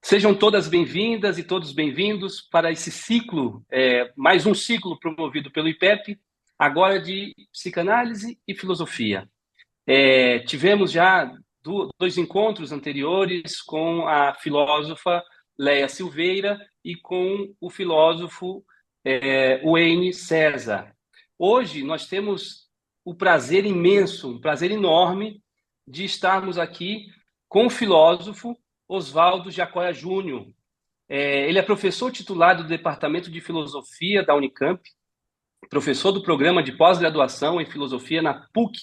Sejam todas bem-vindas e todos bem-vindos para esse ciclo, mais um ciclo promovido pelo IPEP, agora de psicanálise e filosofia. Tivemos já dois encontros anteriores com a filósofa Léa Silveira e com o filósofo Wayne César. Hoje nós temos o prazer imenso, um prazer enorme de estarmos aqui com o filósofo Oswaldo Jacóia Júnior. Ele é professor titular do Departamento de Filosofia da Unicamp, professor do programa de pós-graduação em Filosofia na PUC,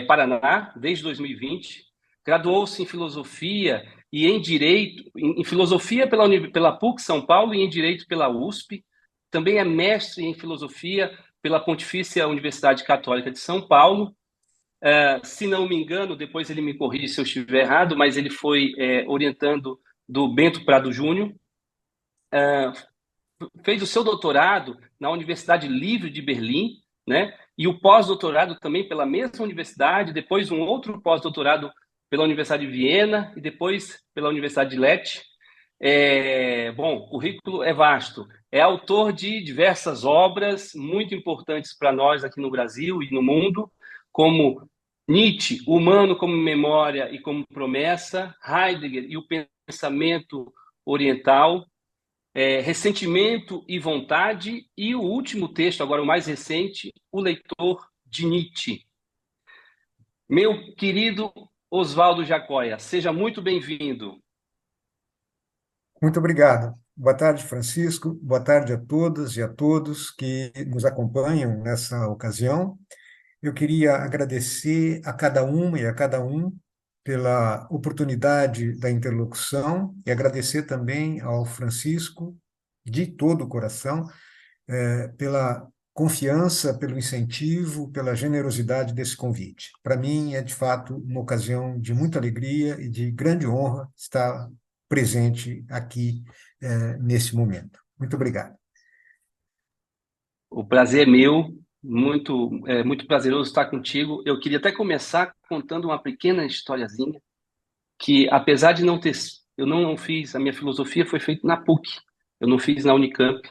Paraná, desde 2020. Graduou-se em Filosofia e em Direito, em Filosofia pela PUC São Paulo e em Direito pela USP. Também é mestre em Filosofia pela Pontifícia Universidade Católica de São Paulo. Se não me engano, depois ele me corrige se eu estiver errado, mas ele foi orientando do Bento Prado Júnior. Fez o seu doutorado na Universidade Livre de Berlim, né? E o pós-doutorado também pela mesma universidade, depois um outro pós-doutorado pela Universidade de Viena e depois pela Universidade de Lecce. Bom, o currículo é vasto. É autor de diversas obras muito importantes para nós aqui no Brasil e no mundo, como Nietzsche, O Humano como Memória e como Promessa, Heidegger e o Pensamento Oriental, Ressentimento e Vontade, e o último texto, agora o mais recente, O Leitor de Nietzsche. Meu querido Oswaldo Jacóia, seja muito bem-vindo. Muito obrigado. Boa tarde, Francisco. Boa tarde a todas e a todos que nos acompanham nessa ocasião. Eu queria agradecer a cada uma e a cada um pela oportunidade da interlocução e agradecer também ao Francisco, de todo o coração, pela confiança, pelo incentivo, pela generosidade desse convite. Para mim, é de fato uma ocasião de muita alegria e de grande honra estar presente aqui, nesse momento. Muito obrigado. O prazer é meu, muito prazeroso estar contigo. Eu queria até começar contando uma pequena historiazinha, que apesar de não ter, eu não fiz, a minha filosofia foi feita na PUC, eu não fiz na Unicamp,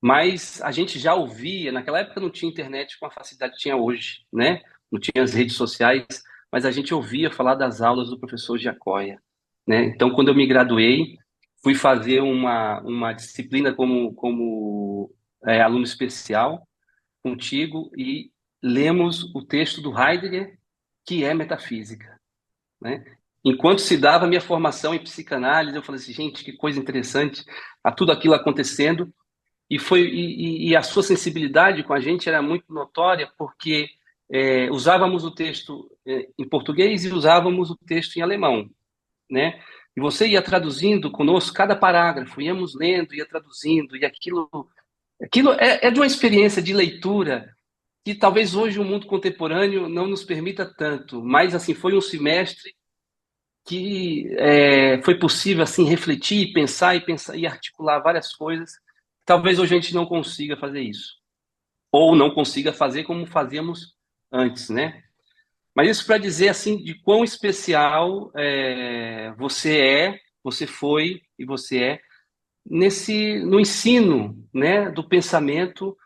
mas a gente já ouvia, naquela época não tinha internet com a facilidade que tinha hoje, né? Não tinha as redes sociais, mas a gente ouvia falar das aulas do professor Giacoia, né? Então, quando eu me graduei, fui fazer uma disciplina como aluno especial contigo e lemos o texto do Heidegger, que é metafísica, né? Enquanto se dava a minha formação em psicanálise, eu falei assim, gente, que coisa interessante, a tudo aquilo acontecendo, e a sua sensibilidade com a gente era muito notória, porque usávamos o texto em português e usávamos o texto em alemão, né? E você ia traduzindo conosco cada parágrafo, íamos lendo, ia traduzindo, e aquilo é de uma experiência de leitura que talvez hoje o mundo contemporâneo não nos permita tanto, mas assim foi um semestre que foi possível assim refletir, pensar e articular várias coisas. Talvez hoje a gente não consiga fazer isso, ou não consiga fazer como fazíamos antes, né? Mas isso para dizer assim de quão especial você foi e você é no ensino, né, do pensamento,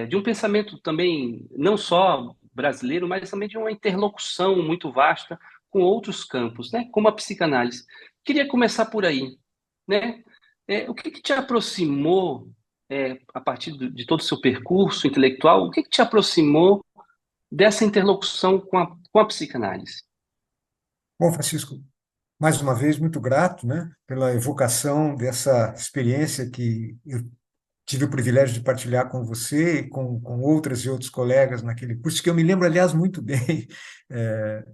de um pensamento também não só brasileiro, mas também de uma interlocução muito vasta com outros campos, né, como a psicanálise. Queria começar por aí, né? O que te aproximou, a partir de todo o seu percurso intelectual, o que te aproximou dessa interlocução com a psicanálise? Bom, Francisco, mais uma vez, muito grato, né, pela evocação dessa experiência que eu tive o privilégio de partilhar com você e com outras e outros colegas naquele curso, que eu me lembro, aliás, muito bem,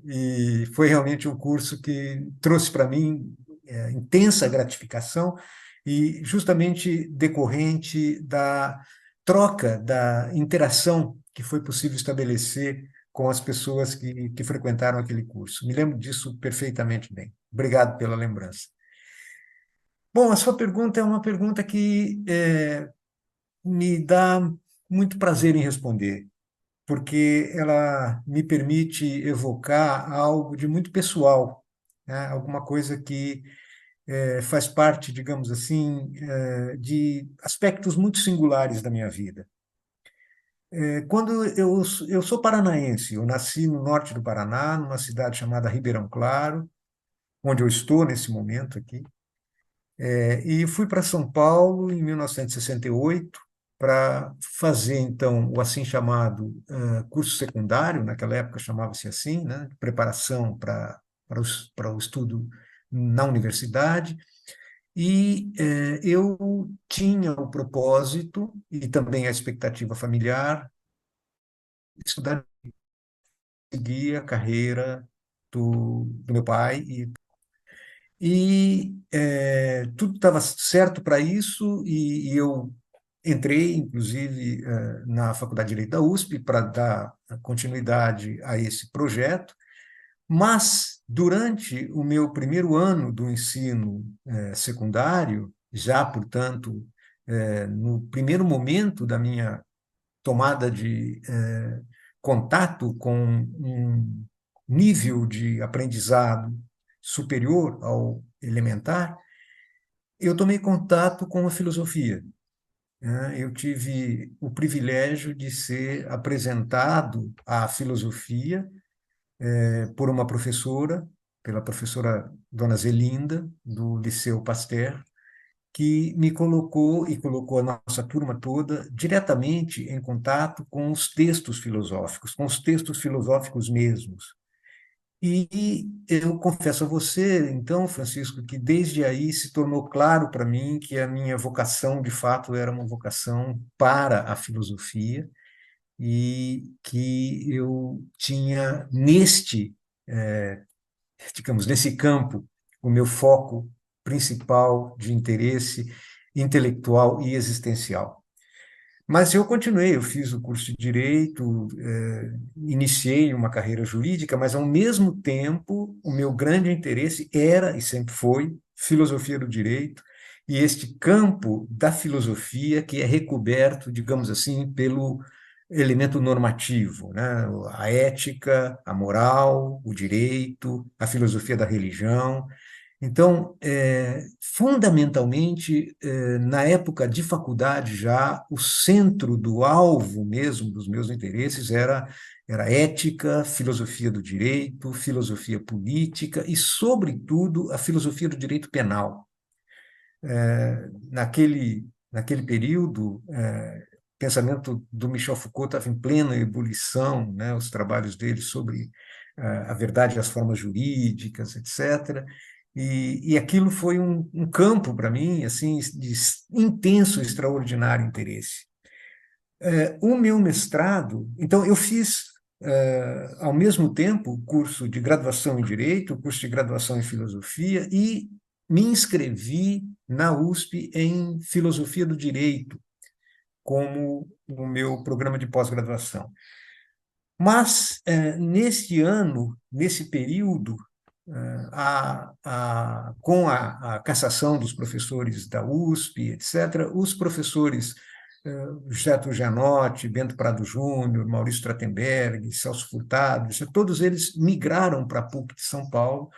e foi realmente um curso que trouxe para mim intensa gratificação e justamente decorrente da troca, da interação que foi possível estabelecer com as pessoas que frequentaram aquele curso. Me lembro disso perfeitamente bem. Obrigado pela lembrança. Bom, a sua pergunta é uma pergunta que me dá muito prazer em responder, porque ela me permite evocar algo de muito pessoal, né? Alguma coisa que faz parte, digamos assim, de aspectos muito singulares da minha vida. Quando eu sou paranaense, eu nasci no norte do Paraná, numa cidade chamada Ribeirão Claro, onde eu estou nesse momento aqui. E fui para São Paulo em 1968 para fazer, então, o assim chamado curso secundário, naquela época chamava-se assim, né, preparação para o estudo na universidade. E eu tinha o propósito e também a expectativa familiar de estudar, seguir a carreira do meu pai e tudo estava certo para isso, e eu entrei, inclusive, na Faculdade de Direito da USP para dar continuidade a esse projeto, mas durante o meu primeiro ano do ensino secundário, já, portanto, no primeiro momento da minha tomada de contato com um nível de aprendizado superior ao elementar, eu tomei contato com a filosofia, né? Eu tive o privilégio de ser apresentado à filosofia por uma professora, pela professora Dona Zelinda, do Liceu Pasteur, que me colocou e colocou a nossa turma toda diretamente em contato com os textos filosóficos mesmos. E eu confesso a você, então, Francisco, que desde aí se tornou claro para mim que a minha vocação, de fato, era uma vocação para a filosofia e que eu tinha digamos, nesse campo, o meu foco principal de interesse intelectual e existencial. Mas eu continuei, eu fiz o curso de Direito, iniciei uma carreira jurídica, mas, ao mesmo tempo, o meu grande interesse era, e sempre foi, filosofia do direito, e este campo da filosofia que é recoberto, digamos assim, pelo elemento normativo, né? A ética, a moral, o direito, a filosofia da religião. Então, fundamentalmente, na época de faculdade já, o centro do alvo mesmo dos meus interesses era ética, filosofia do direito, filosofia política e, sobretudo, a filosofia do direito penal. Naquele período, o pensamento do Michel Foucault estava em plena ebulição, né, os trabalhos dele sobre a verdade das formas jurídicas, etc. E aquilo foi um campo para mim assim de intenso, extraordinário interesse. O meu mestrado, então eu fiz ao mesmo tempo o curso de graduação em Direito, o curso de graduação em Filosofia e me inscrevi na USP em Filosofia do Direito como o meu programa de pós-graduação. Mas, nesse ano, nesse período, com a cassação dos professores da USP, etc., os professores José Trujanotti, Bento Prado Júnior, Maurício Trachtenberg, Celso Furtado, todos eles migraram para a PUC de São Paulo,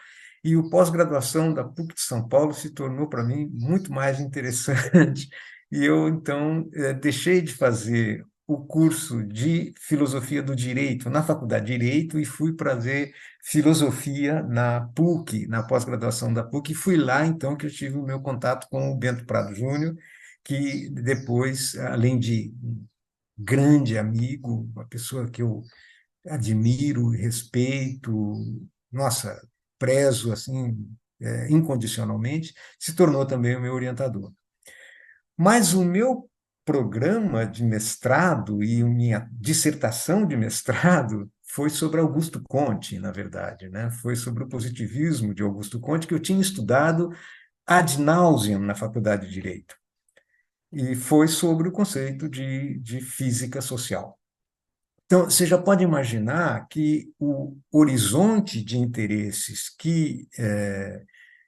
e o pós-graduação da PUC de São Paulo se tornou para mim muito mais interessante. E eu, então, deixei de fazer o curso de Filosofia do Direito na Faculdade de Direito e fui fazer Filosofia na PUC, na pós-graduação da PUC, e fui lá, então, que eu tive o meu contato com o Bento Prado Júnior, que depois, além de grande amigo, uma pessoa que eu admiro, respeito, nossa, prezo assim incondicionalmente, se tornou também o meu orientador. Mas o meu programa de mestrado e minha dissertação de mestrado foi sobre Augusto Comte, na verdade, né? Foi sobre o positivismo de Augusto Comte, que eu tinha estudado ad nauseam na Faculdade de Direito. E foi sobre o conceito de física social. Então, você já pode imaginar que o horizonte de interesses que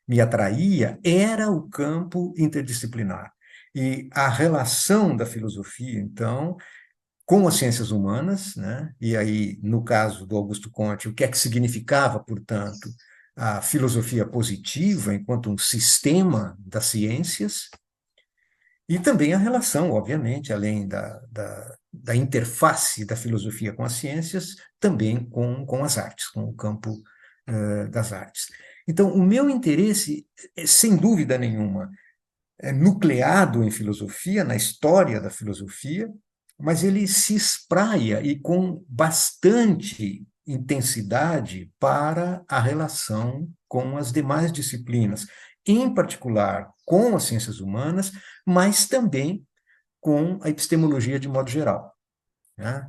me atraía era o campo interdisciplinar. E a relação da filosofia, então, com as ciências humanas, né? E aí, no caso do Augusto Comte, o que é que significava, portanto, a filosofia positiva enquanto um sistema das ciências, e também a relação, obviamente, além da interface da filosofia com as ciências, também com as artes, com o campo das artes. Então, o meu interesse, sem dúvida nenhuma, é nucleado em filosofia, na história da filosofia, mas ele se espraia e com bastante intensidade para a relação com as demais disciplinas, em particular com as ciências humanas, mas também com a epistemologia de modo geral, né?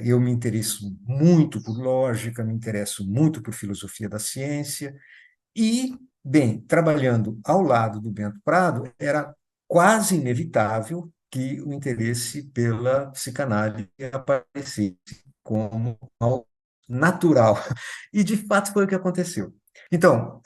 Eu me interesso muito por lógica, me interesso muito por filosofia da ciência, e, bem, trabalhando ao lado do Bento Prado, era quase inevitável que o interesse pela psicanálise aparecesse como algo natural. E, de fato, foi o que aconteceu. Então,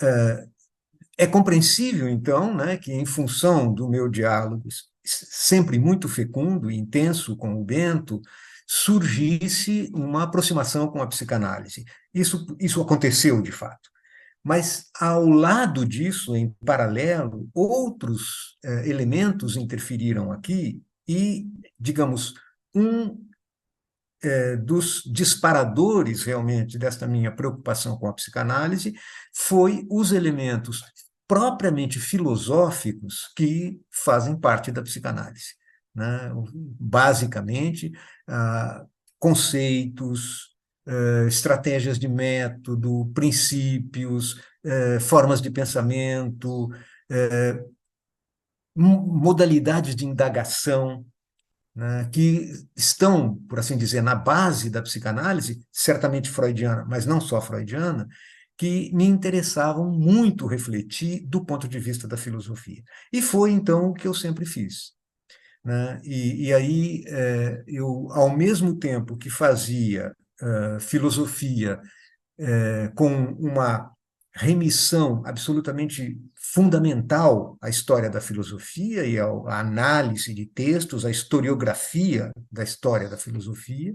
é compreensível, então, né, que, em função do meu diálogo sempre muito fecundo e intenso com o Bento, surgisse uma aproximação com a psicanálise. Isso aconteceu, de fato. Mas, ao lado disso, em paralelo, outros elementos interferiram aqui e, digamos, um dos disparadores realmente desta minha preocupação com a psicanálise foi os elementos propriamente filosóficos que fazem parte da psicanálise, né? Basicamente, conceitos, estratégias de método, princípios, formas de pensamento, modalidades de indagação, né, que estão, por assim dizer, na base da psicanálise, certamente freudiana, mas não só freudiana, que me interessavam muito refletir do ponto de vista da filosofia. E foi, então, o que eu sempre fiz, né? E aí, eu, ao mesmo tempo que fazia filosofia com uma remissão absolutamente fundamental à história da filosofia e à análise de textos, à historiografia da história da filosofia,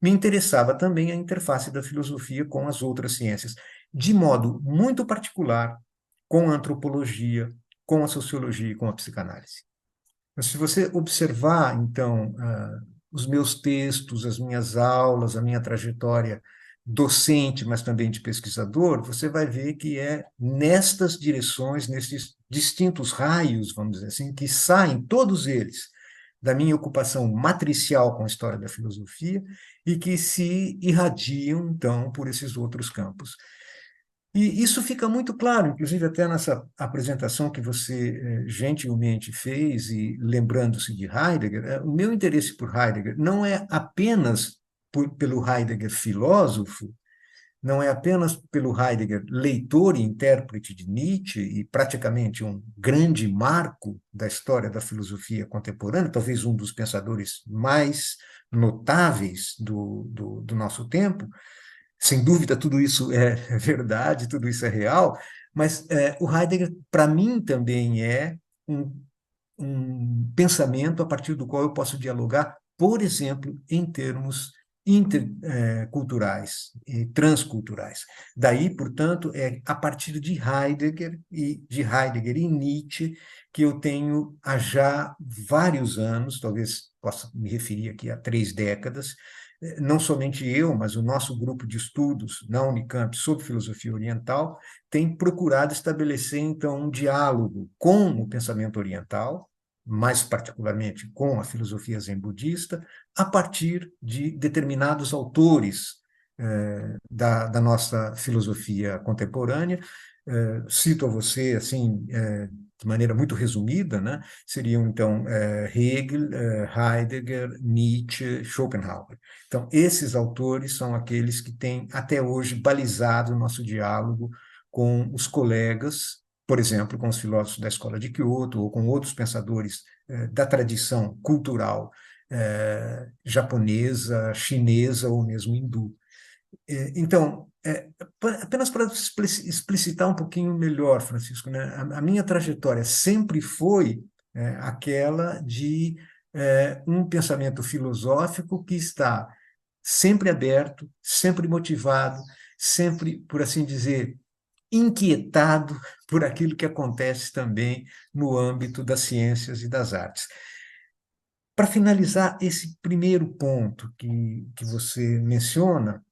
me interessava também a interface da filosofia com as outras ciências, de modo muito particular com a antropologia, com a sociologia e com a psicanálise. Mas se você observar, então, os meus textos, as minhas aulas, a minha trajetória docente, mas também de pesquisador, você vai ver que é nestas direções, nesses distintos raios, vamos dizer assim, que saem todos eles da minha ocupação matricial com a história da filosofia e que se irradiam, então, por esses outros campos. E isso fica muito claro, inclusive até nessa apresentação que você gentilmente fez, e lembrando-se de Heidegger, o meu interesse por Heidegger não é apenas pelo Heidegger filósofo, não é apenas pelo Heidegger leitor e intérprete de Nietzsche, e praticamente um grande marco da história da filosofia contemporânea, talvez um dos pensadores mais notáveis do nosso tempo. Sem dúvida, tudo isso é verdade, tudo isso é real, mas o Heidegger, para mim, também é um, um pensamento a partir do qual eu posso dialogar, por exemplo, em termos interculturais e transculturais. Daí, portanto, é a partir de Heidegger e Nietzsche que eu tenho há já vários anos, talvez possa me referir aqui a 3 décadas, não somente eu, mas o nosso grupo de estudos na Unicamp sobre filosofia oriental tem procurado estabelecer, então, um diálogo com o pensamento oriental, mais particularmente com a filosofia zen budista, a partir de determinados autores da nossa filosofia contemporânea. Cito a você, assim, de maneira muito resumida, né? Seriam, então, Hegel, Heidegger, Nietzsche, Schopenhauer. Então, esses autores são aqueles que têm, até hoje, balizado o nosso diálogo com os colegas, por exemplo, com os filósofos da Escola de Kyoto ou com outros pensadores da tradição cultural japonesa, chinesa ou mesmo hindu. Então, apenas para explicitar um pouquinho melhor, Francisco, né? A minha trajetória sempre foi aquela de um pensamento filosófico que está sempre aberto, sempre motivado, sempre, por assim dizer, inquietado por aquilo que acontece também no âmbito das ciências e das artes. Para finalizar esse primeiro ponto que você menciona,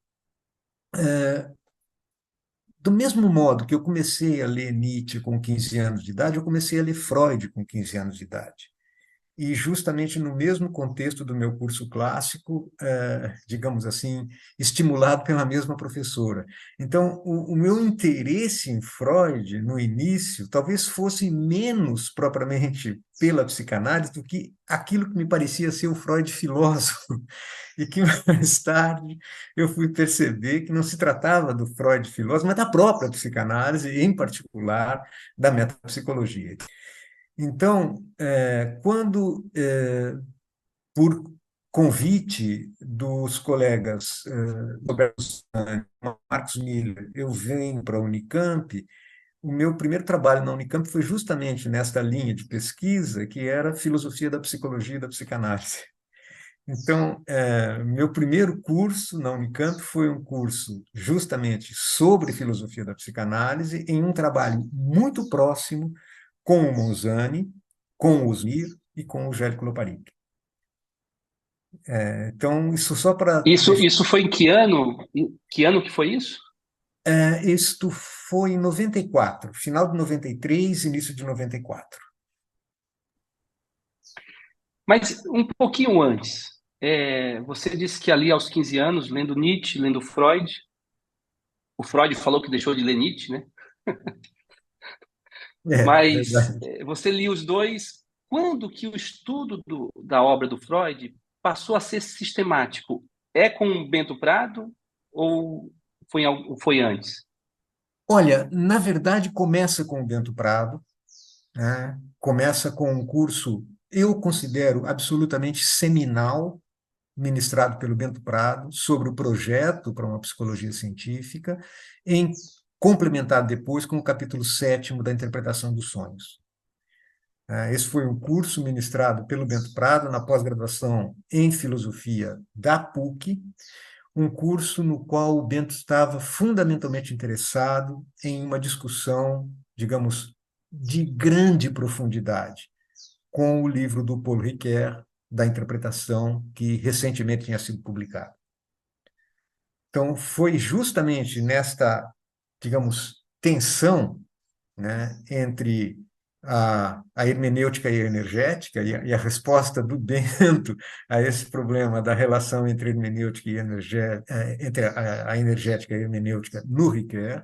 do mesmo modo que eu comecei a ler Nietzsche com 15 anos de idade, eu comecei a ler Freud com 15 anos de idade. E justamente no mesmo contexto do meu curso clássico, digamos assim, estimulado pela mesma professora. Então, o meu interesse em Freud, no início, talvez fosse menos propriamente pela psicanálise do que aquilo que me parecia ser o Freud filósofo, e que mais tarde eu fui perceber que não se tratava do Freud filósofo, mas da própria psicanálise, e em particular da metapsicologia. Então, quando, por convite dos colegas Roberto Sani, Marcos Miller, eu venho para a Unicamp, o meu primeiro trabalho na Unicamp foi justamente nesta linha de pesquisa, que era filosofia da psicologia e da psicanálise. Então, meu primeiro curso na Unicamp foi um curso justamente sobre filosofia da psicanálise, em um trabalho muito próximo com o Monzani, com o Usmir e com o Gélico Loparic. Então, isso só para deixar. Isso foi em que ano? Em que ano que foi isso? Isto foi em 94, final de 93, início de 94. Mas um pouquinho antes. Você disse que ali aos 15 anos, lendo Nietzsche, lendo Freud, o Freud falou que deixou de ler Nietzsche, né? Mas Verdade. você lia os dois. Quando que o estudo da obra do Freud passou a ser sistemático? É com o Bento Prado ou foi antes? Olha, na verdade, começa com o Bento Prado, né? Começa com um curso, eu considero absolutamente seminal, ministrado pelo Bento Prado, sobre o projeto para uma psicologia científica, em complementado depois com o capítulo 7º da interpretação dos sonhos. Esse foi um curso ministrado pelo Bento Prado na pós-graduação em filosofia da PUC, um curso no qual o Bento estava fundamentalmente interessado em uma discussão, digamos, de grande profundidade, com o livro do Paul Ricoeur, da interpretação, que recentemente tinha sido publicado. Então, foi justamente nesta, digamos, tensão, né, entre a hermenêutica e a energética, e a resposta do Bento a esse problema da relação entre hermenêutica e entre a energética e a hermenêutica no Ricoeur,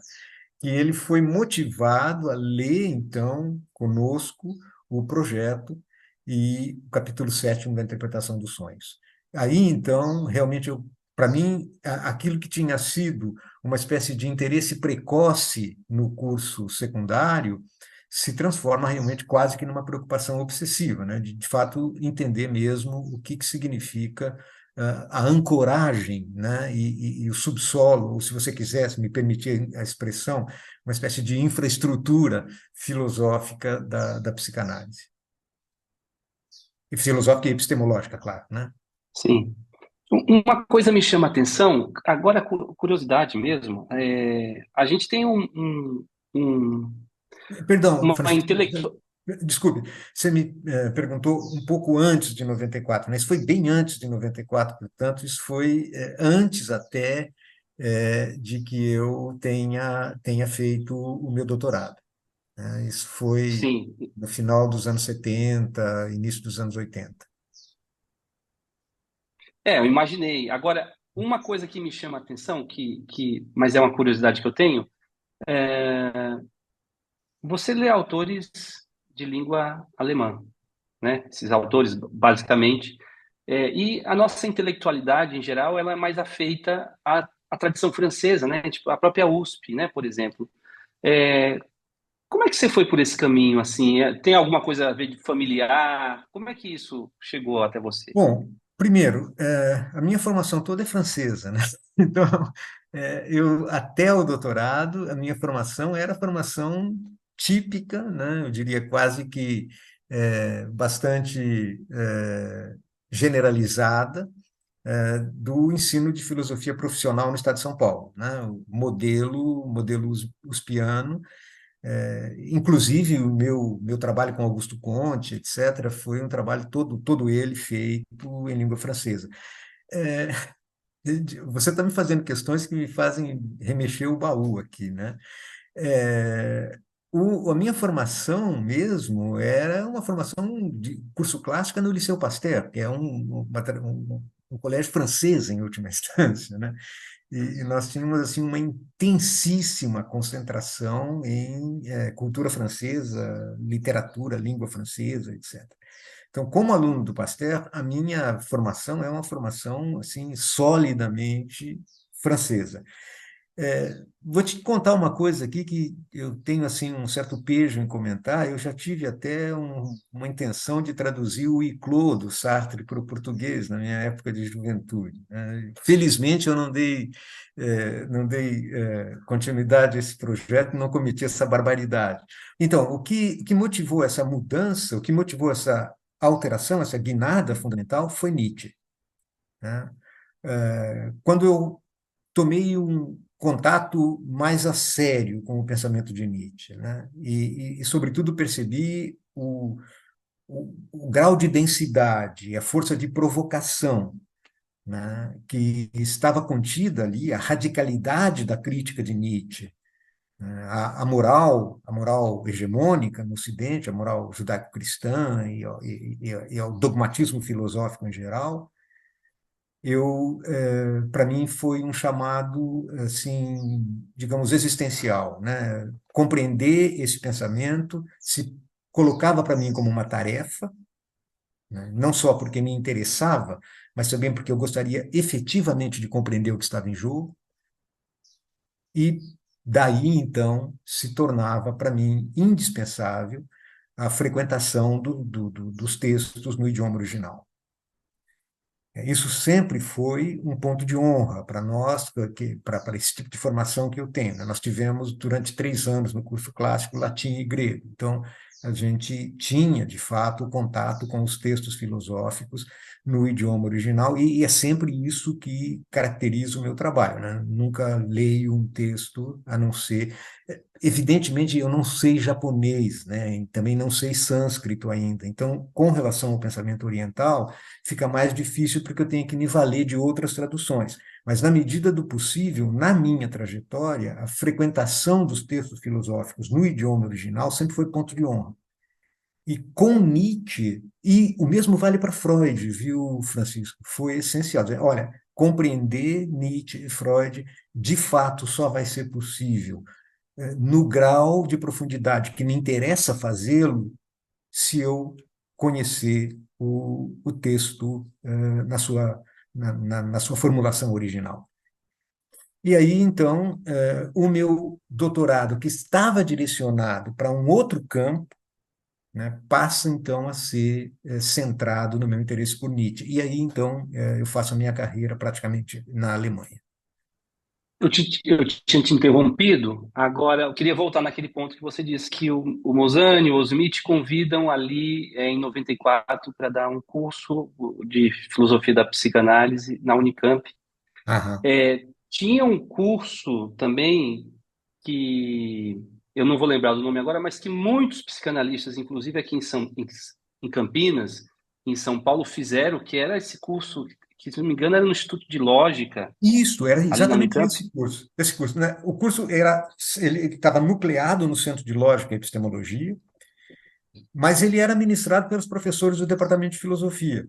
que ele foi motivado a ler, então, conosco, o projeto e o capítulo 7º da interpretação dos sonhos. Aí, então, realmente, para mim, aquilo que tinha sido uma espécie de interesse precoce no curso secundário se transforma realmente quase que numa preocupação obsessiva, né? De fato, entender mesmo o que significa a ancoragem, né, e o subsolo, ou se você quiser, se me permitir a expressão, uma espécie de infraestrutura filosófica da psicanálise. E filosófica e epistemológica, claro, né? Sim. Uma coisa me chama a atenção, agora curiosidade mesmo, a gente tem Perdão, uma Francisco, intelectual. desculpe, você me perguntou um pouco antes de 94, né? Isso foi bem antes de 94, portanto, isso foi antes até de que eu tenha feito o meu doutorado, né? Isso foi Sim, no final dos anos 70, início dos anos 80. eu imaginei. Agora, uma coisa que me chama a atenção, mas é uma curiosidade que eu tenho, você lê autores de língua alemã, né? Esses autores, basicamente. E a nossa intelectualidade, em geral, ela é mais afeita à tradição francesa, né? Tipo, a própria USP, né, por exemplo. É, Como é que você foi por esse caminho, assim? Tem alguma coisa a ver de familiar? Como é que isso chegou até você? Bom, primeiro, a minha formação toda é francesa, né? Então, eu até o doutorado, a minha formação era formação típica, né? Eu diria quase que bastante generalizada, do ensino de filosofia profissional no estado de São Paulo, né? O modelo uspiano. Inclusive, o meu trabalho com Augusto Conte, etc., foi um trabalho todo ele feito em língua francesa. É, Você está me fazendo questões que me fazem remexer o baú aqui, né? É, a minha formação mesmo era uma formação de curso clássico no Liceu Pasteur, que é um colégio francês, em última instância, né? E nós tínhamos assim uma intensíssima concentração em cultura francesa, literatura, língua francesa, etc. Então, como aluno do Pasteur, a minha formação é uma formação assim solidamente francesa. Vou te contar uma coisa aqui que eu tenho assim um certo pejo em comentar. Eu já tive até uma intenção de traduzir o Iclô do Sartre para o português na minha época de juventude, né? Felizmente eu não dei continuidade a esse projeto, não cometi essa barbaridade. Então, o que motivou essa mudança, o que motivou essa alteração, essa guinada fundamental foi Nietzsche, né? Quando eu tomei um contato mais a sério com o pensamento de Nietzsche, né? Sobretudo, percebi o grau de densidade, a força de provocação, né, que estava contida ali, a radicalidade da crítica de Nietzsche, né, a moral hegemônica no Ocidente, a moral judaico-cristã e ao dogmatismo filosófico em geral. Para mim foi um chamado assim, digamos, existencial, né? Compreender esse pensamento se colocava para mim como uma tarefa, né? Não só porque me interessava, mas também porque eu gostaria efetivamente de compreender o que estava em jogo, e daí então se tornava para mim indispensável a frequentação dos textos no idioma original. Isso sempre foi um ponto de honra para nós, para esse tipo de formação que eu tenho, né? Nós tivemos durante 3 anos no curso clássico latim e grego, então a gente tinha, de fato, o contato com os textos filosóficos no idioma original, e é sempre isso que caracteriza o meu trabalho, né? Nunca leio um texto a não ser. Evidentemente, eu não sei japonês, né? E também não sei sânscrito ainda, então, com relação ao pensamento oriental, fica mais difícil porque eu tenho que me valer de outras traduções. Mas, na medida do possível, na minha trajetória, a frequentação dos textos filosóficos no idioma original sempre foi ponto de honra. E com Nietzsche, e o mesmo vale para Freud, viu, Francisco? Foi essencial. Olha, compreender Nietzsche e Freud, de fato, só vai ser possível no grau de profundidade que me interessa fazê-lo, se eu conhecer o texto na sua formulação original. E aí, então, o meu doutorado, que estava direcionado para um outro campo, né, passa, então, a ser centrado no meu interesse por Nietzsche. E aí, então, eu faço a minha carreira praticamente na Alemanha. Eu tinha te interrompido, agora eu queria voltar naquele ponto que você disse que o Mozani e o Smith convidam ali em 94 para dar um curso de filosofia da psicanálise na Unicamp. Aham. Tinha um curso também que eu não vou lembrar do nome agora, mas que muitos psicanalistas, inclusive aqui em Campinas, em São Paulo, fizeram, que era esse curso, que se não me engano era no Instituto de Lógica, Isso, era ali na exatamente Unicamp. esse curso. Esse curso, né? O curso ele estava nucleado no Centro de Lógica e Epistemologia, mas ele era ministrado pelos professores do Departamento de Filosofia.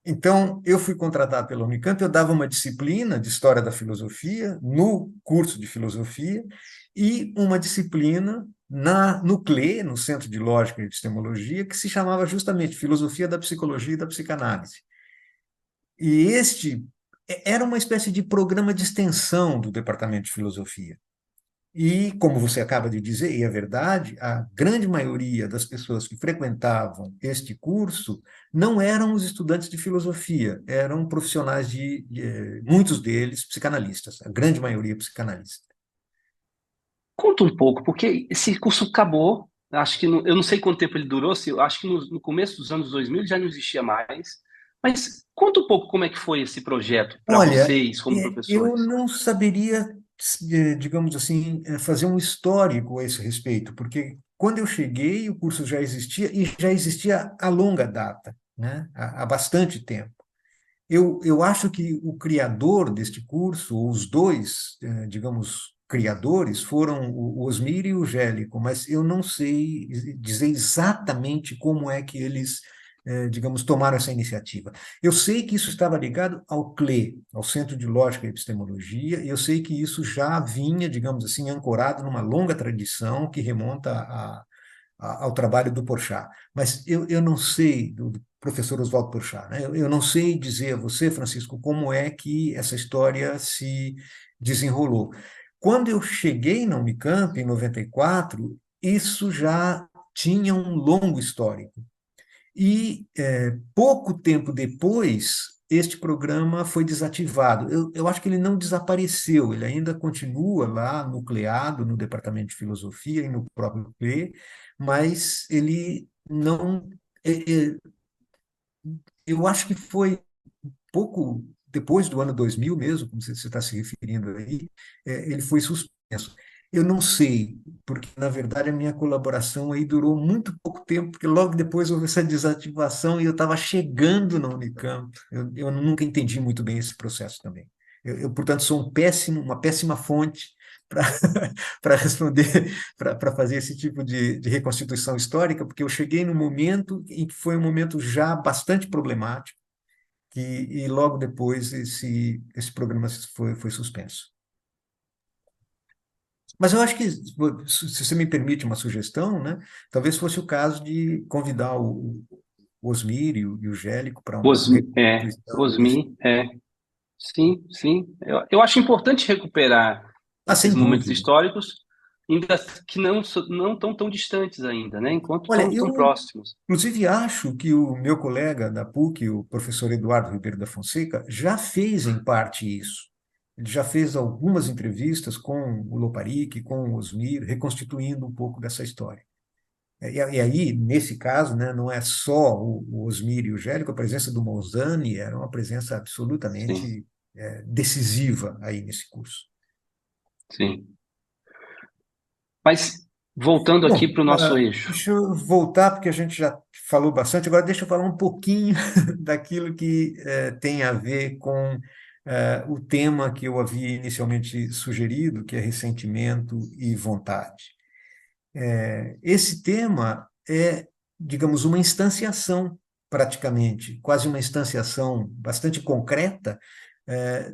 Então, eu fui contratado pela Unicamp, eu dava uma disciplina de História da Filosofia no curso de Filosofia e uma disciplina no CLE, no Centro de Lógica e Epistemologia, que se chamava justamente Filosofia da Psicologia e da Psicanálise. E este era uma espécie de programa de extensão do Departamento de Filosofia. E, como você acaba de dizer, e é verdade, a grande maioria das pessoas que frequentavam este curso não eram os estudantes de filosofia, eram profissionais muitos deles psicanalistas, a grande maioria psicanalista. Conta um pouco, porque esse curso acabou, acho que eu não sei quanto tempo ele durou, acho que no começo dos anos 2000 ele já não existia mais, Mas conta um pouco como é que foi esse projeto para Olha, vocês, como eu professores. não saberia, digamos assim, fazer um histórico a esse respeito, porque quando eu cheguei, o curso já existia e já existia a longa data, né? Há bastante tempo. Eu acho que o criador deste curso, ou os dois, digamos, criadores, foram o Osmir e o Gélico, mas eu não sei dizer exatamente como é que eles, digamos, tomaram essa iniciativa. Eu sei que isso estava ligado ao CLE, ao Centro de Lógica e Epistemologia, e eu sei que isso já vinha, digamos assim, ancorado numa longa tradição que remonta ao trabalho do Porchat. Mas eu não sei, do professor Oswaldo Porchat, né? Eu não sei dizer a você, Francisco, como é que essa história se desenrolou. Quando eu cheguei na Unicamp, em 94, isso já tinha um longo histórico. E pouco tempo depois, este programa foi desativado. Eu acho que ele não desapareceu, ele ainda continua lá nucleado no Departamento de Filosofia e no próprio CLE, mas ele não. Eu acho que foi pouco depois do ano 2000 mesmo, como você está se referindo aí, ele foi suspenso. Eu não sei, porque, na verdade, a minha colaboração aí durou muito pouco tempo, porque logo depois houve essa desativação e eu estava chegando na Unicamp. Eu nunca entendi muito bem esse processo também. Portanto, sou uma péssima fonte para para responder, para fazer esse tipo de reconstituição histórica, porque eu cheguei num momento em que foi um momento já bastante problemático, e logo depois esse programa foi suspenso. Mas eu acho que, se você me permite uma sugestão, né, talvez fosse o caso de convidar o Osmir e o Gélico para uma reconstituição desse. Osmi, sim, sim. Eu acho importante recuperar Ah, sem esses momentos dúvida. históricos, ainda que não tão tão distantes ainda, né? Enquanto Olha, estão tão eu, próximos. inclusive, acho que o meu colega da PUC, o professor Eduardo Ribeiro da Fonseca, já fez em parte isso. Ele já fez algumas entrevistas com o Loparic, com o Osmir, reconstituindo um pouco dessa história. E aí, nesse caso, né, não é só o Osmir e o Gélico, a presença do Monzani era uma presença Sim, absolutamente decisiva aí nesse curso. sim. Mas voltando aqui Bom, para o nosso eixo. deixa eu voltar, porque a gente já falou bastante, agora deixa eu falar um pouquinho daquilo que tem a ver com o tema que eu havia inicialmente sugerido, que é ressentimento e vontade. Esse tema é, digamos, uma instanciação, praticamente, quase uma instanciação bastante concreta,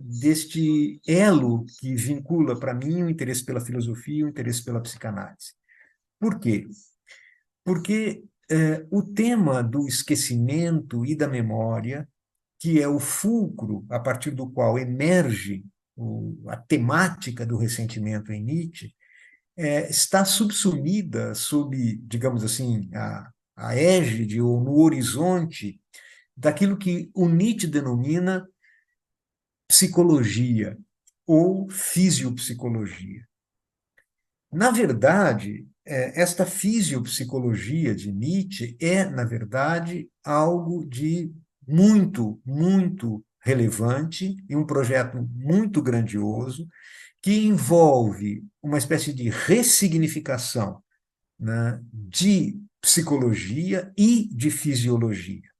deste elo que vincula para mim o interesse pela filosofia e o interesse pela psicanálise. Por quê? Porque o tema do esquecimento e da memória, que é o fulcro a partir do qual emerge a temática do ressentimento em Nietzsche, está subsumida sob, digamos assim, a égide ou no horizonte daquilo que o Nietzsche denomina psicologia ou fisiopsicologia. Na verdade, esta fisiopsicologia de Nietzsche é, na verdade, algo de muito, muito relevante e um projeto muito grandioso que envolve uma espécie de ressignificação, né, de psicologia e de fisiologia.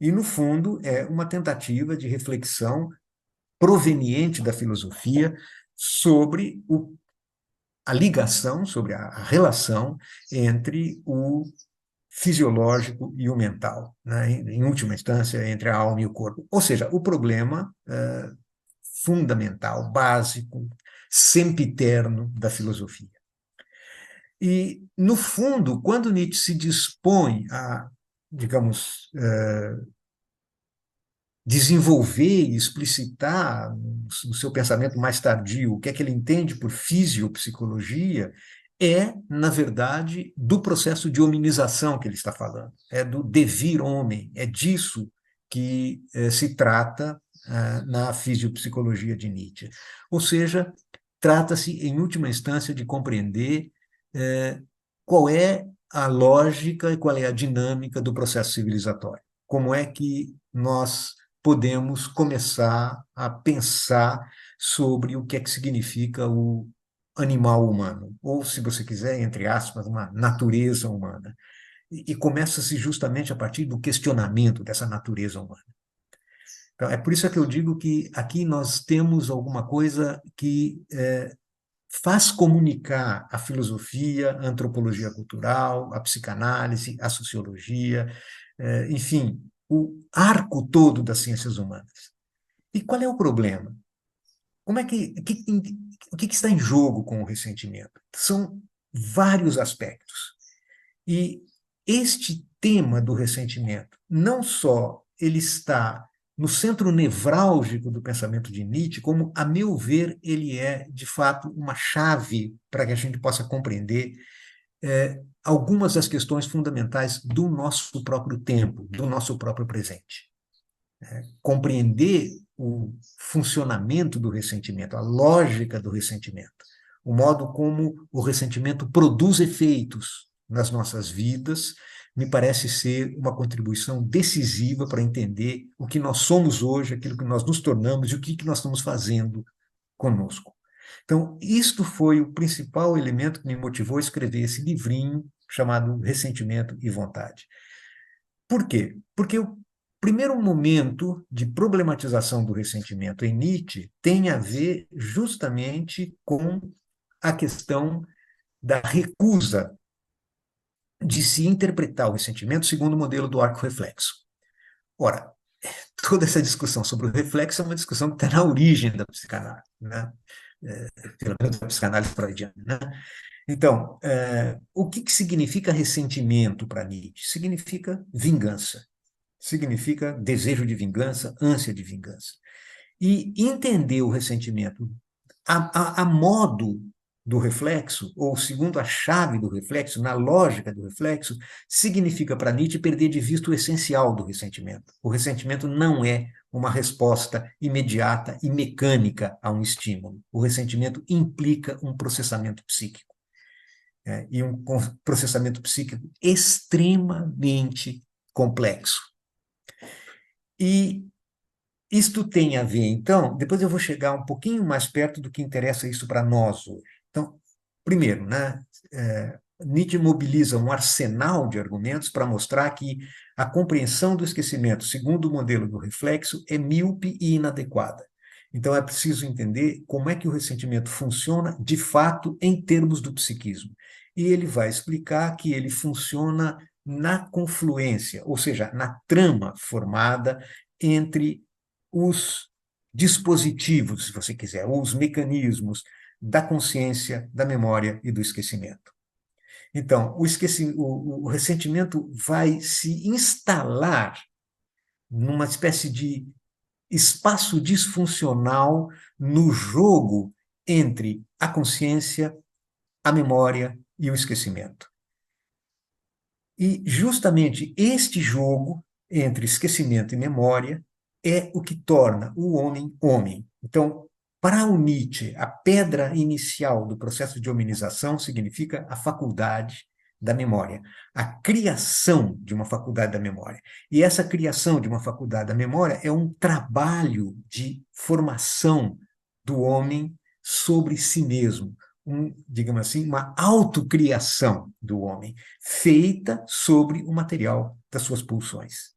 E, no fundo, é uma tentativa de reflexão proveniente da filosofia sobre a ligação, sobre a relação entre o fisiológico e o mental, né? Em última instância, entre a alma e o corpo. Ou seja, o problema fundamental, básico, sempiterno da filosofia. E, no fundo, quando Nietzsche se dispõe a, digamos, desenvolver e explicitar no seu pensamento mais tardio o que é que ele entende por fisiopsicologia, é, na verdade, do processo de hominização que ele está falando, é do devir homem, é disso que se trata na fisiopsicologia de Nietzsche. Ou seja, trata-se, em última instância, de compreender qual é a lógica e qual é a dinâmica do processo civilizatório. Como é que nós podemos começar a pensar sobre o que é que significa o animal humano, ou, se você quiser, entre aspas, uma natureza humana. E começa-se justamente a partir do questionamento dessa natureza humana. Então, é por isso que eu digo que aqui nós temos alguma coisa que faz comunicar a filosofia, a antropologia cultural, a psicanálise, a sociologia, enfim, o arco todo das ciências humanas. E qual é o problema? Como é o que está em jogo com o ressentimento? São vários aspectos. E este tema do ressentimento, não só ele está no centro nevrálgico do pensamento de Nietzsche, como, a meu ver, ele é, de fato, uma chave para que a gente possa compreender algumas das questões fundamentais do nosso próprio tempo, do nosso próprio presente. Compreender o funcionamento do ressentimento, a lógica do ressentimento, o modo como o ressentimento produz efeitos nas nossas vidas, me parece ser uma contribuição decisiva para entender o que nós somos hoje, aquilo que nós nos tornamos e o que nós estamos fazendo conosco. Então, isto foi o principal elemento que me motivou a escrever esse livrinho chamado Ressentimento e Vontade. Por quê? Porque o primeiro momento de problematização do ressentimento em Nietzsche tem a ver justamente com a questão da recusa de se interpretar o ressentimento segundo o modelo do arco-reflexo. Ora, toda essa discussão sobre o reflexo é uma discussão que está na origem da psicanálise, né? Pelo menos da psicanálise freudiana, né? Então, o que significa ressentimento para Nietzsche? Significa vingança, significa desejo de vingança, ânsia de vingança. E entender o ressentimento a modo do reflexo, ou segundo a chave do reflexo, na lógica do reflexo, significa para Nietzsche perder de vista o essencial do ressentimento. O ressentimento não é uma resposta imediata e mecânica a um estímulo. O ressentimento implica um processamento psíquico. E um processamento psíquico extremamente complexo. E isto tem a ver, então, depois eu vou chegar um pouquinho mais perto do que interessa isso para nós hoje. Então, primeiro, né, Nietzsche mobiliza um arsenal de argumentos para mostrar que a compreensão do esquecimento, segundo o modelo do reflexo, é míope e inadequada. Então, é preciso entender como é que o ressentimento funciona, de fato, em termos do psiquismo. E ele vai explicar que ele funciona na confluência, ou seja, na trama formada entre os dispositivos, se você quiser, ou os mecanismos da consciência, da memória e do esquecimento. Então, o ressentimento vai se instalar numa espécie de espaço disfuncional no jogo entre a consciência, a memória e o esquecimento. E justamente este jogo entre esquecimento e memória é o que torna o homem homem. Então, para o Nietzsche, a pedra inicial do processo de hominização significa a faculdade da memória, a criação de uma faculdade da memória. E essa criação de uma faculdade da memória é um trabalho de formação do homem sobre si mesmo, digamos assim, uma autocriação do homem, feita sobre o material das suas pulsões.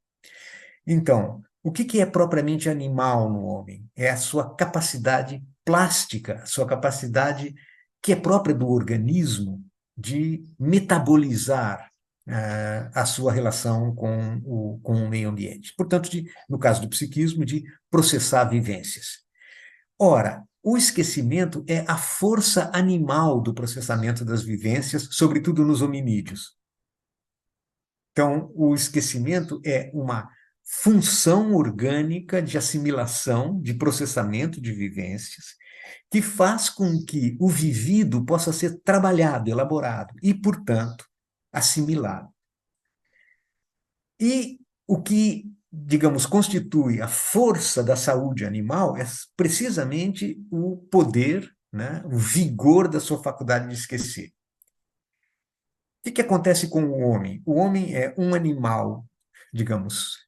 Então, o que é propriamente animal no homem? É a sua capacidade plástica, a sua capacidade que é própria do organismo de metabolizar a sua relação com o meio ambiente. Portanto, no caso do psiquismo, de processar vivências. Ora, o esquecimento é a força animal do processamento das vivências, sobretudo nos hominídeos. Então, o esquecimento é uma função orgânica de assimilação, de processamento de vivências, que faz com que o vivido possa ser trabalhado, elaborado e, portanto, assimilado. E o que, digamos, constitui a força da saúde animal é precisamente o poder, né, o vigor da sua faculdade de esquecer. O que acontece com o homem? O homem é um animal, digamos,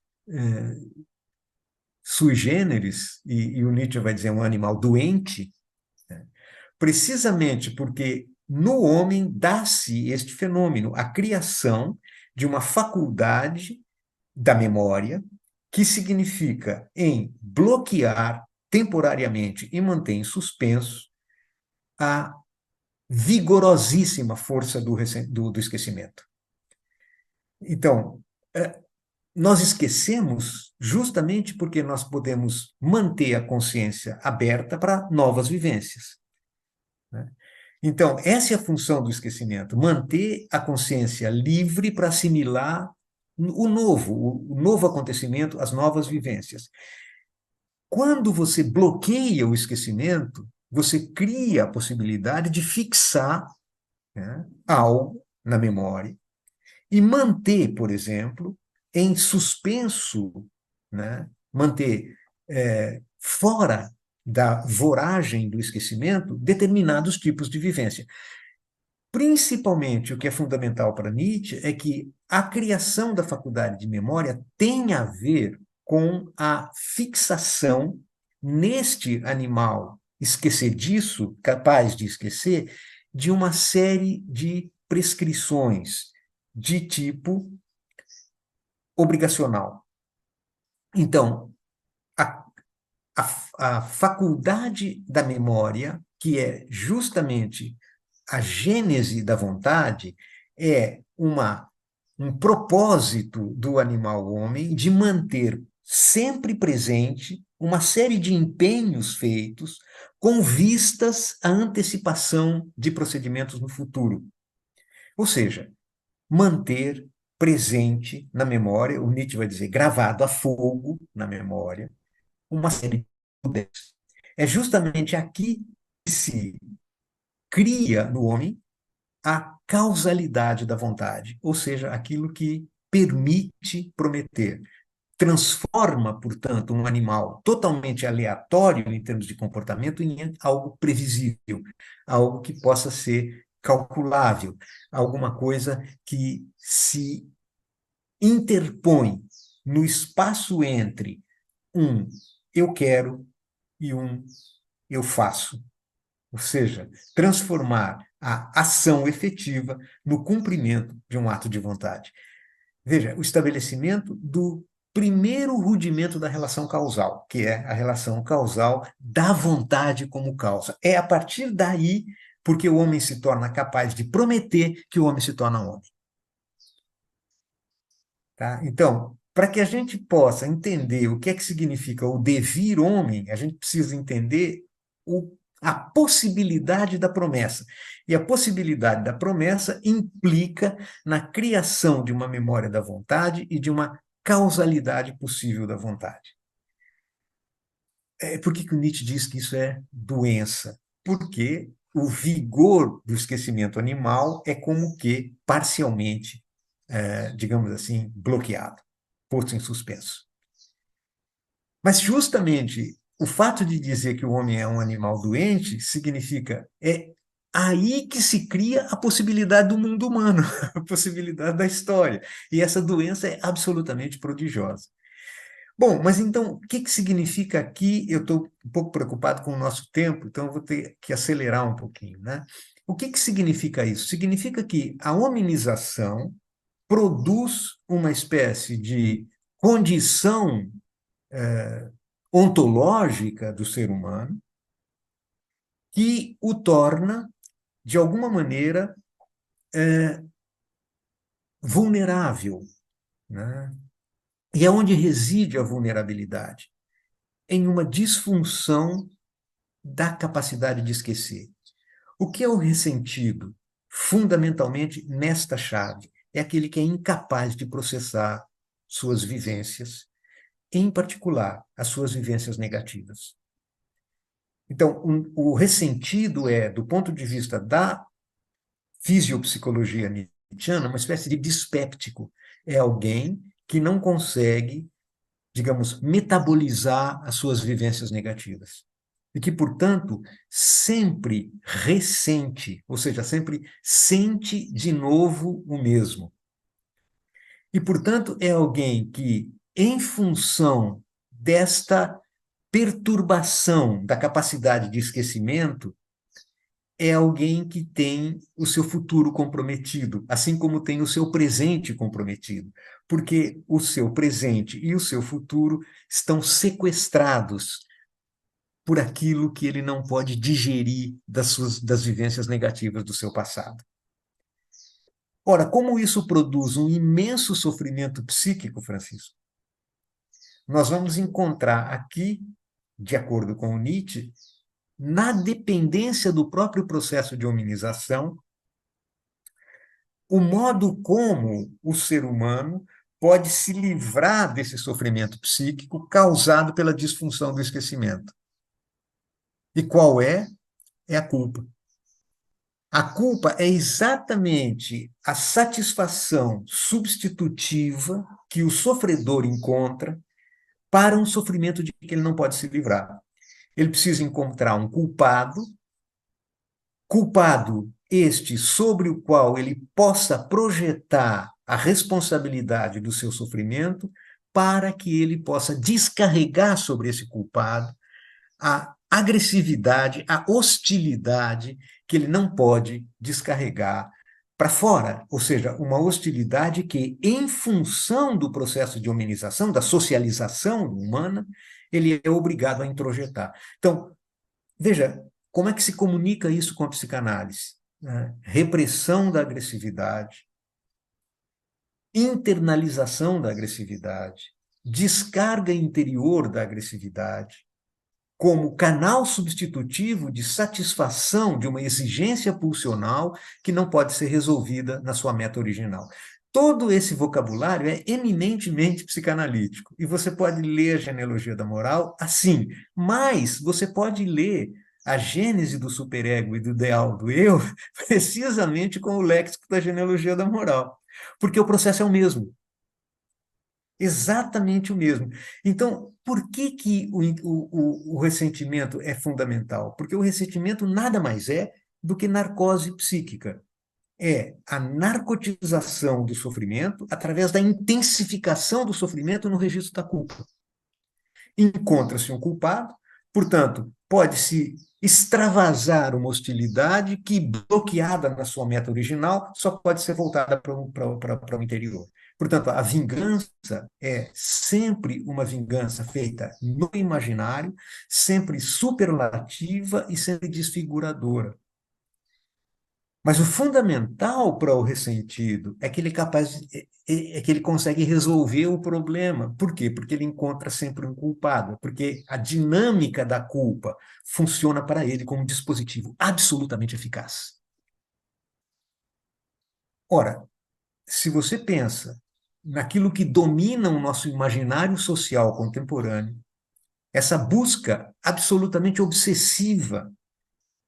sui generis, e o Nietzsche vai dizer um animal doente, né? Precisamente porque no homem dá-se este fenômeno, a criação de uma faculdade da memória, que significa em bloquear temporariamente e manter em suspenso a vigorosíssima força do esquecimento. Então, nós esquecemos justamente porque nós podemos manter a consciência aberta para novas vivências, né? Então, essa é a função do esquecimento, manter a consciência livre para assimilar o novo acontecimento, as novas vivências. Quando você bloqueia o esquecimento, você cria a possibilidade de fixar, né, algo na memória e manter, por exemplo, em suspenso, né, manter fora da voragem do esquecimento determinados tipos de vivência. Principalmente, o que é fundamental para Nietzsche é que a criação da faculdade de memória tem a ver com a fixação neste animal esquecediço, capaz de esquecer, de uma série de prescrições de tipo obrigacional. Então, a, a faculdade da memória, que é justamente a gênese da vontade, é um propósito do animal homem de manter sempre presente uma série de empenhos feitos com vistas à antecipação de procedimentos no futuro. Ou seja, manter presente na memória, o Nietzsche vai dizer, gravado a fogo na memória, uma série de ideias. É justamente aqui que se cria no homem a causalidade da vontade, ou seja, aquilo que permite prometer. Transforma, portanto, um animal totalmente aleatório em termos de comportamento em algo previsível, algo que possa ser calculável, alguma coisa que se interpõe no espaço entre um eu quero e um eu faço. Ou seja, transformar a ação efetiva no cumprimento de um ato de vontade. Veja, o estabelecimento do primeiro rudimento da relação causal, que é a relação causal da vontade como causa. É a partir daí porque o homem se torna capaz de prometer que o homem se torna homem. Tá? Então, para que a gente possa entender o que é que significa o devir homem, a gente precisa entender a possibilidade da promessa. E a possibilidade da promessa implica na criação de uma memória da vontade e de uma causalidade possível da vontade. Por que o Nietzsche diz que isso é doença? Porque o vigor do esquecimento animal é como que parcialmente, digamos assim, bloqueado, posto em suspenso. Mas justamente o fato de dizer que o homem é um animal doente significa aí que se cria a possibilidade do mundo humano, a possibilidade da história. E essa doença é absolutamente prodigiosa. Bom, mas então, o que significa aqui? Eu estou um pouco preocupado com o nosso tempo, então eu vou ter que acelerar um pouquinho, né? O que significa isso? Significa que a hominização produz uma espécie de condição ontológica do ser humano que o torna, de alguma maneira, vulnerável, né? E é onde reside a vulnerabilidade? Em uma disfunção da capacidade de esquecer. O que é o ressentido? Fundamentalmente, nesta chave, é aquele que é incapaz de processar suas vivências, em particular, as suas vivências negativas. Então, o ressentido é, do ponto de vista da fisiopsicologia nietzschiana, uma espécie de dispéptico. É alguém que não consegue, digamos, metabolizar as suas vivências negativas. E que, portanto, sempre ressente, ou seja, sempre sente de novo o mesmo. E, portanto, é alguém que, em função desta perturbação da capacidade de esquecimento é alguém que tem o seu futuro comprometido, assim como tem o seu presente comprometido, porque o seu presente e o seu futuro estão sequestrados por aquilo que ele não pode digerir das vivências negativas do seu passado. Ora, como isso produz um imenso sofrimento psíquico, Francisco, nós vamos encontrar aqui, de acordo com o Nietzsche, na dependência do próprio processo de hominização, o modo como o ser humano pode se livrar desse sofrimento psíquico causado pela disfunção do esquecimento. E qual é? É a culpa. A culpa é exatamente a satisfação substitutiva que o sofredor encontra para um sofrimento de que ele não pode se livrar. Ele precisa encontrar um culpado, culpado este sobre o qual ele possa projetar a responsabilidade do seu sofrimento, para que ele possa descarregar sobre esse culpado a agressividade, a hostilidade que ele não pode descarregar para fora, ou seja, uma hostilidade que, em função do processo de hominização, da socialização humana, ele é obrigado a introjetar. Então, veja, como é que se comunica isso com a psicanálise? Né? Repressão da agressividade, internalização da agressividade, descarga interior da agressividade, como canal substitutivo de satisfação de uma exigência pulsional que não pode ser resolvida na sua meta original. Todo esse vocabulário é eminentemente psicanalítico, e você pode ler a genealogia da moral assim, mas você pode ler a gênese do superego e do ideal do eu precisamente com o léxico da genealogia da moral, porque o processo é o mesmo. Exatamente o mesmo. Então, por que, que o ressentimento é fundamental? Porque o ressentimento nada mais é do que narcose psíquica. É a narcotização do sofrimento através da intensificação do sofrimento no registro da culpa. Encontra-se um culpado, portanto, pode-se extravasar uma hostilidade que, bloqueada na sua meta original, só pode ser voltada para o interior. Portanto, a vingança é sempre uma vingança feita no imaginário, sempre superlativa e sempre desfiguradora. Mas o fundamental para o ressentido é que ele é capaz, é que ele consegue resolver o problema. Por quê? Porque ele encontra sempre um culpado, porque a dinâmica da culpa funciona para ele como um dispositivo absolutamente eficaz. Ora, se você pensa naquilo que domina o nosso imaginário social contemporâneo, essa busca absolutamente obsessiva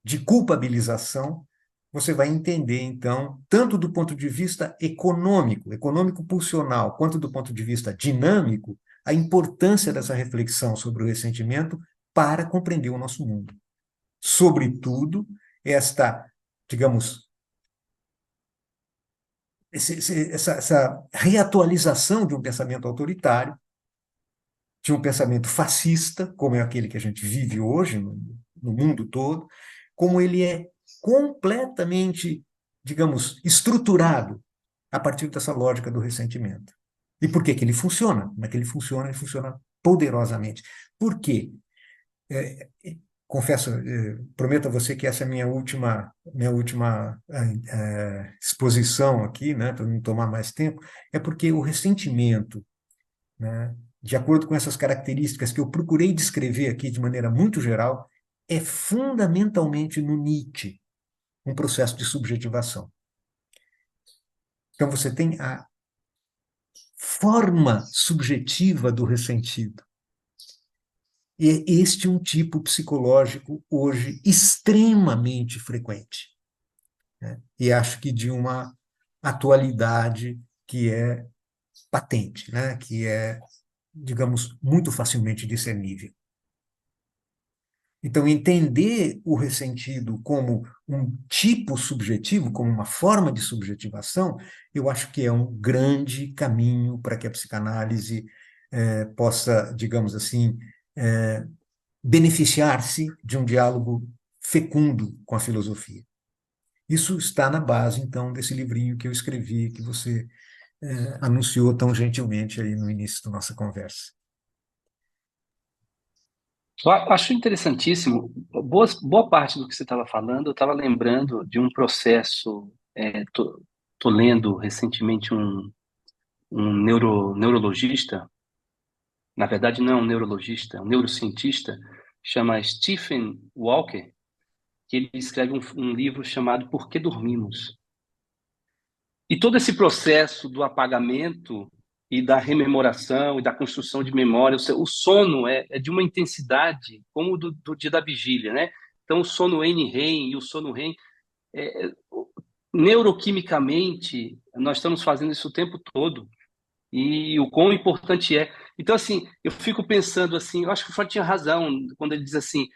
de culpabilização, você vai entender, então, tanto do ponto de vista econômico, econômico pulsional, quanto do ponto de vista dinâmico, a importância dessa reflexão sobre o ressentimento para compreender o nosso mundo. Sobretudo, esta, digamos, essa reatualização de um pensamento autoritário, de um pensamento fascista, como é aquele que a gente vive hoje no mundo todo, como ele é completamente, digamos, estruturado a partir dessa lógica do ressentimento. E por que que ele funciona? Como é que ele funciona? Ele funciona poderosamente. Por quê? Confesso, prometo a você que essa é a minha última exposição aqui, né, para não tomar mais tempo, é porque o ressentimento, né, de acordo com essas características que eu procurei descrever aqui de maneira muito geral, é fundamentalmente no Nietzsche um processo de subjetivação. Então você tem a forma subjetiva do ressentido. E é este um tipo psicológico hoje extremamente frequente, né? E acho que de uma atualidade que é patente, né? Que é, digamos, muito facilmente discernível. Então, entender o ressentido como um tipo subjetivo, como uma forma de subjetivação, eu acho que é um grande caminho para que a psicanálise possa, digamos assim, beneficiar-se de um diálogo fecundo com a filosofia. Isso está na base, então, desse livrinho que eu escrevi, que você anunciou tão gentilmente aí no início da nossa conversa. Eu acho interessantíssimo. Boa parte do que você estava falando, eu estava lembrando de um processo. Tô lendo recentemente um neurologista, na verdade não é um neurologista, é um neurocientista, chama Stephen Walker, que ele escreve um livro chamado Por que Dormimos? E todo esse processo do apagamento e da rememoração e da construção de memória, o sono é de uma intensidade como o do dia da vigília, né? Então, o sono N-REM e o sono REM, neuroquimicamente, nós estamos fazendo isso o tempo todo e o quão importante é. Então, assim, eu fico pensando assim, eu acho que o Freud tinha razão quando ele diz assim,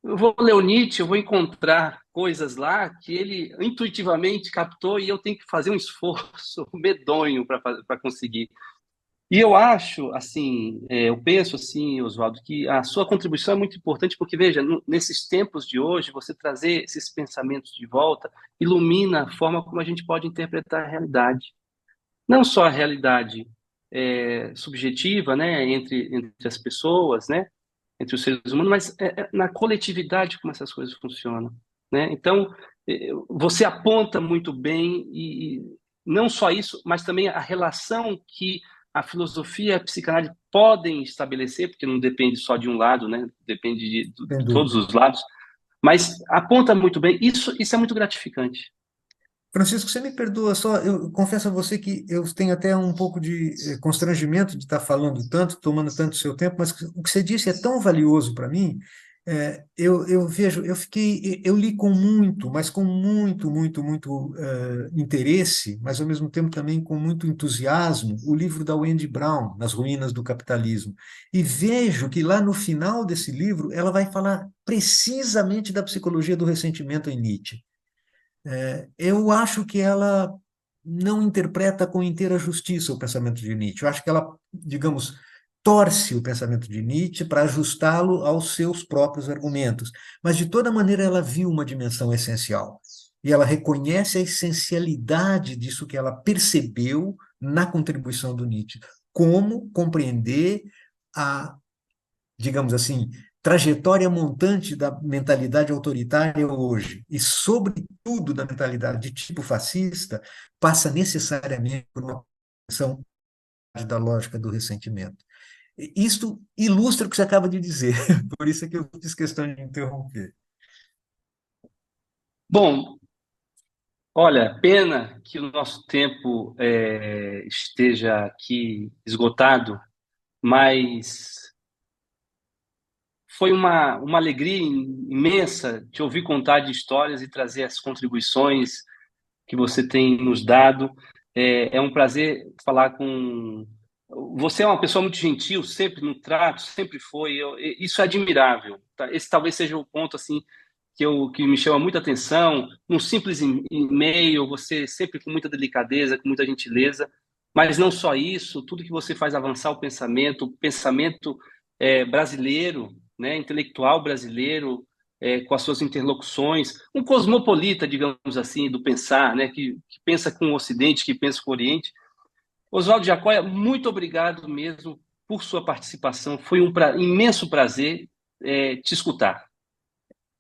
eu vou ler o Nietzsche, eu vou encontrar coisas lá que ele intuitivamente captou e eu tenho que fazer um esforço medonho para conseguir. E eu acho, assim, eu penso assim, Oswaldo, que a sua contribuição é muito importante porque, veja, nesses tempos de hoje, você trazer esses pensamentos de volta ilumina a forma como a gente pode interpretar a realidade. Não só a realidade subjetiva, né, entre as pessoas, né, entre os seres humanos, mas na coletividade como essas coisas funcionam, né? Então, você aponta muito bem e não só isso, mas também a relação que a filosofia e a psicanálise podem estabelecer, porque não depende só de um lado, né? Depende Sem de todos dúvida. os lados, mas aponta muito bem. Isso é muito gratificante. Francisco, você me perdoa só, eu confesso a você que eu tenho até um pouco de constrangimento de estar falando tanto, tomando tanto seu tempo, mas o que você disse é tão valioso para mim. Eu vejo, eu li com muito, mas com muito interesse, mas ao mesmo tempo também com muito entusiasmo, o livro da Wendy Brown, Nas Ruínas do Capitalismo. E vejo que lá no final desse livro ela vai falar precisamente da psicologia do ressentimento em Nietzsche. Eu acho que ela não interpreta com inteira justiça o pensamento de Nietzsche. Eu acho que ela, digamos, torce o pensamento de Nietzsche para ajustá-lo aos seus próprios argumentos. Mas, de toda maneira, ela viu uma dimensão essencial. E ela reconhece a essencialidade disso que ela percebeu na contribuição do Nietzsche. Como compreender a, digamos assim, trajetória montante da mentalidade autoritária hoje, e, sobretudo, da mentalidade de tipo fascista, passa necessariamente por uma compreensão da lógica do ressentimento. Isto ilustra o que você acaba de dizer, por isso é que eu fiz questão de interromper. Bom, olha, pena que o nosso tempo esteja aqui esgotado, mas foi uma alegria imensa te ouvir contar de histórias e trazer as contribuições que você tem nos dado. É um prazer falar com. Você é uma pessoa muito gentil, sempre no trato, sempre foi. Isso é admirável. Tá? Esse talvez seja o ponto assim que me chama muita atenção. Um simples e-mail, você sempre com muita delicadeza, com muita gentileza. Mas não só isso, tudo que você faz avançar o pensamento brasileiro, né, intelectual brasileiro, com as suas interlocuções, um cosmopolita, digamos assim, do pensar, né, que pensa com o Ocidente, que pensa com o Oriente. Oswaldo Jacóia, muito obrigado mesmo por sua participação. Foi um imenso prazer te escutar.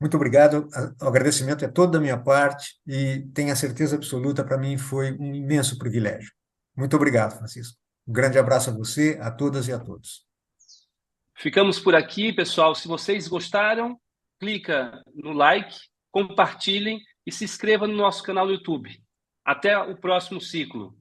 Muito obrigado, o agradecimento é todo da minha parte e tenha certeza absoluta, para mim foi um imenso privilégio. Muito obrigado, Francisco. Um grande abraço a você, a todas e a todos. Ficamos por aqui, pessoal. Se vocês gostaram, clica no like, compartilhem e se inscreva no nosso canal do YouTube. Até o próximo ciclo.